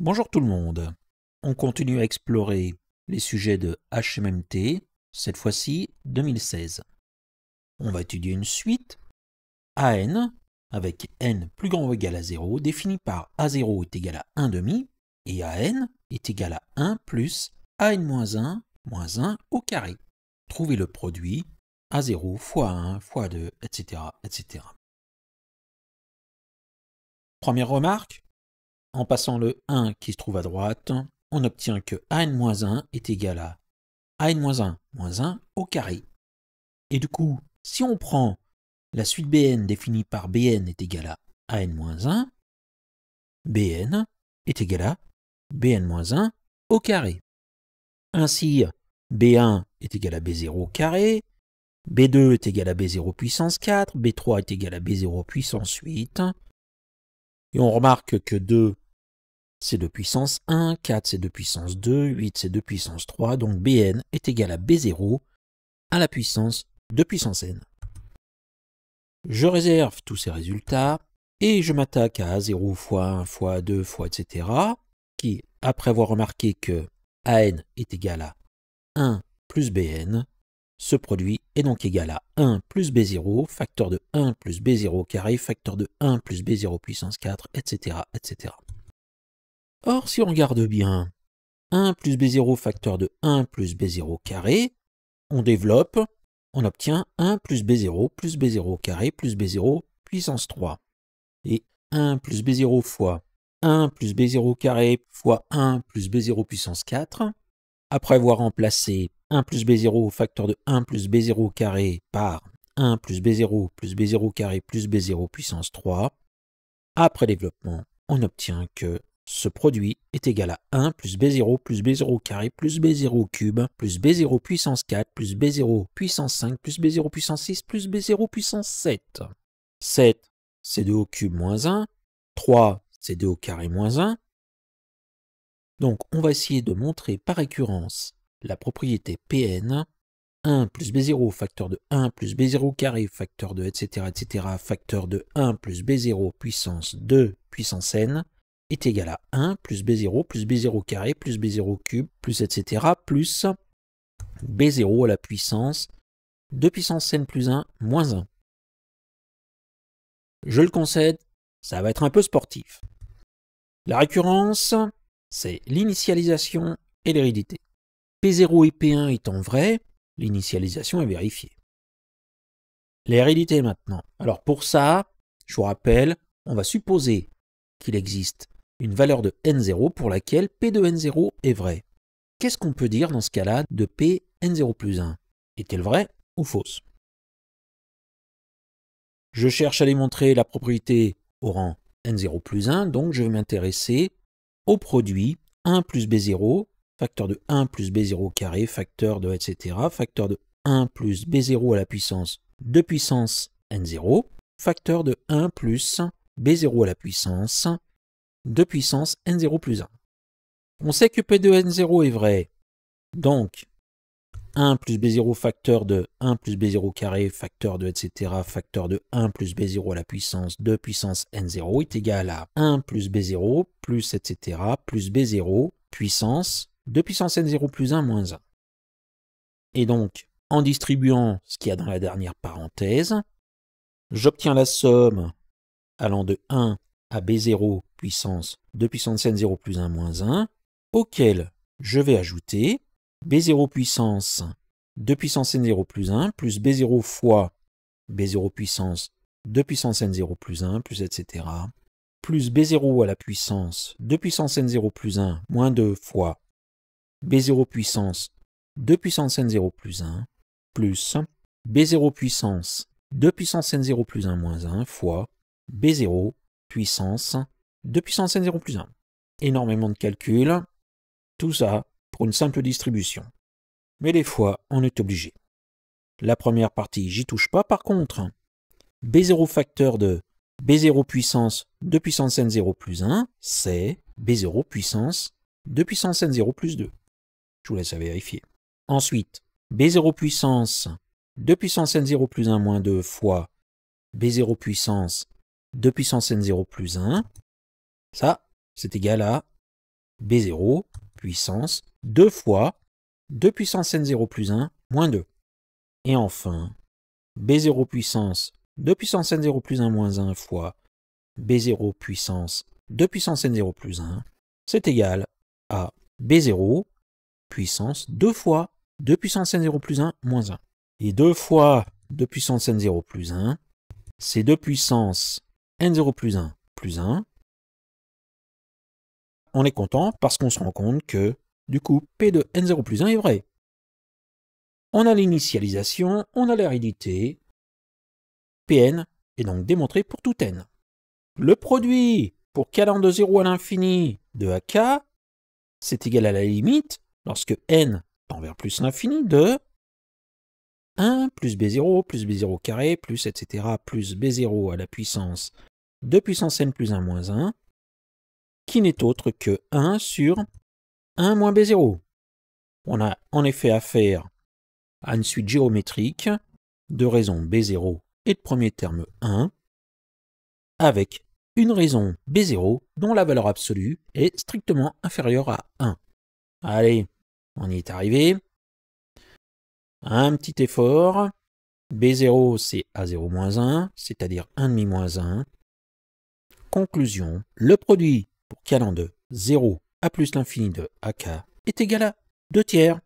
Bonjour tout le monde. On continue à explorer les sujets de HMMT, cette fois-ci 2016. On va étudier une suite AN avec n plus grand ou égal à 0 définie par A0 est égal à 1 demi et AN est égal à 1 plus AN moins 1 moins 1 au carré. Trouvez le produit A0 fois 1 fois 2, etc., etc. Première remarque. En passant le 1 qui se trouve à droite, on obtient que AN-1 est égal à AN-1 moins 1 au carré. Et du coup, si on prend la suite Bn définie par Bn est égal à AN-1, Bn est égal à Bn-1 au carré. Ainsi, B1 est égal à B0 au carré, B2 est égal à B0 puissance 4, B3 est égal à B0 puissance 8. Et on remarque que 2, c'est 2 puissance 1, 4 c'est 2 puissance 2, 8 c'est 2 puissance 3, donc Bn est égal à B0 à la puissance 2 puissance n. Je réserve tous ces résultats et je m'attaque à A0 fois 1 fois 2 fois etc. qui, après avoir remarqué que An est égal à 1 plus Bn, ce produit est donc égal à 1 plus B0, facteur de 1 plus B0 au carré, facteur de 1 plus B0 puissance 4, etc., etc. Or, si on regarde bien, 1 plus B0 facteur de 1 plus B0 carré, on développe, on obtient 1 plus B0 carré plus B0 puissance 3. Et 1 plus B0 fois 1 plus B0 carré fois 1 plus B0 puissance 4, après avoir remplacé 1 plus B0 facteur de 1 plus B0 carré par 1 plus B0 carré plus B0 puissance 3, après développement, on obtient que ce produit est égal à 1 plus B0 carré plus B0 cube plus B0 puissance 4 plus B0 puissance 5 plus B0 puissance 6 plus B0 puissance 7. 7, c'est 2 au cube moins 1. 3, c'est 2 au carré moins 1. Donc, on va essayer de montrer par récurrence la propriété Pn. 1 plus B0 facteur de 1 plus B0 carré facteur de etc. facteur de 1 plus B0 puissance 2 puissance n est égal à 1 plus B0 carré plus B0 cube plus etc. plus B0 à la puissance 2 puissance n plus 1 moins 1. Je le concède, ça va être un peu sportif. La récurrence, c'est l'initialisation et l'hérédité. P0 et P1 étant vrais, l'initialisation est vérifiée. L'hérédité maintenant. Alors pour ça, je vous rappelle, on va supposer qu'il existe une valeur de n0 pour laquelle P de n0 est vrai. Qu'est-ce qu'on peut dire dans ce cas-là de P n0 plus 1 ? Est-elle vraie ou fausse ? Je cherche à démontrer la propriété au rang n0 plus 1, donc je vais m'intéresser au produit 1 plus B0, facteur de 1 plus B0 carré, facteur de etc., facteur de 1 plus B0 à la puissance 2 puissance n0, facteur de 1 plus B0 à la puissance 2 puissance n0 plus 1. On sait que P de n0 est vrai, donc 1 plus B0 facteur de 1 plus B0 carré, facteur de etc., facteur de 1 plus B0 à la puissance 2 puissance n0 est égal à 1 plus B0 plus etc. plus B0 puissance 2 puissance n0 plus 1 moins 1. Et donc, en distribuant ce qu'il y a dans la dernière parenthèse, j'obtiens la somme allant de 1 à B0 puissance 2 puissance n0 plus 1 moins 1, auquel je vais ajouter B0 puissance 2 puissance n0 plus 1 plus B0 fois B0 puissance 2 puissance n0 plus 1 plus etc. plus B0 à la puissance 2 puissance n0 plus 1 moins 2 fois B0 puissance 2 puissance n0 plus 1 plus B0 puissance 2 puissance n0 plus 1 moins 1 fois B0 puissance 2 puissance n0 plus 1. Énormément de calculs, tout ça pour une simple distribution. Mais des fois, on est obligé. La première partie, j'y touche pas. Par contre, B0 facteur de B0 puissance 2 puissance n0 plus 1, c'est B0 puissance 2 puissance n0 plus 2. Je vous laisse à vérifier. Ensuite, B0 puissance 2 puissance n0 plus 1 moins 2 fois B0 puissance 2 puissance n0 plus 1. Ça, c'est égal à B0 puissance 2 fois 2 puissance n0 plus 1 moins 2. Et enfin, B0 puissance 2 puissance n0 plus 1 moins 1 fois B0 puissance 2 puissance n0 plus 1, c'est égal à B0 puissance 2 fois 2 puissance n0 plus 1 moins 1. Et 2 fois 2 puissance n0 plus 1, c'est 2 puissance n0 plus 1 plus 1. On est content parce qu'on se rend compte que, du coup, P de n0 plus 1 est vrai. On a l'initialisation, on a l'hérédité. Pn est donc démontré pour tout n. Le produit pour k allant de 0 à l'infini de AK, c'est égal à la limite, lorsque n tend vers plus l'infini, de 1 plus B0 carré, plus etc. plus B0 à la puissance 2 puissance n plus 1 moins 1, qui n'est autre que 1 sur 1 moins B0. On a en effet affaire à une suite géométrique de raisons B0 et de premier terme 1, avec une raison B0 dont la valeur absolue est strictement inférieure à 1. Allez, on y est arrivé. Un petit effort. B0, c'est A0 moins 1, c'est-à-dire 1,5 moins 1. Conclusion, le produit pour k allant de 0 à plus l'infini de AK est égal à 2 tiers.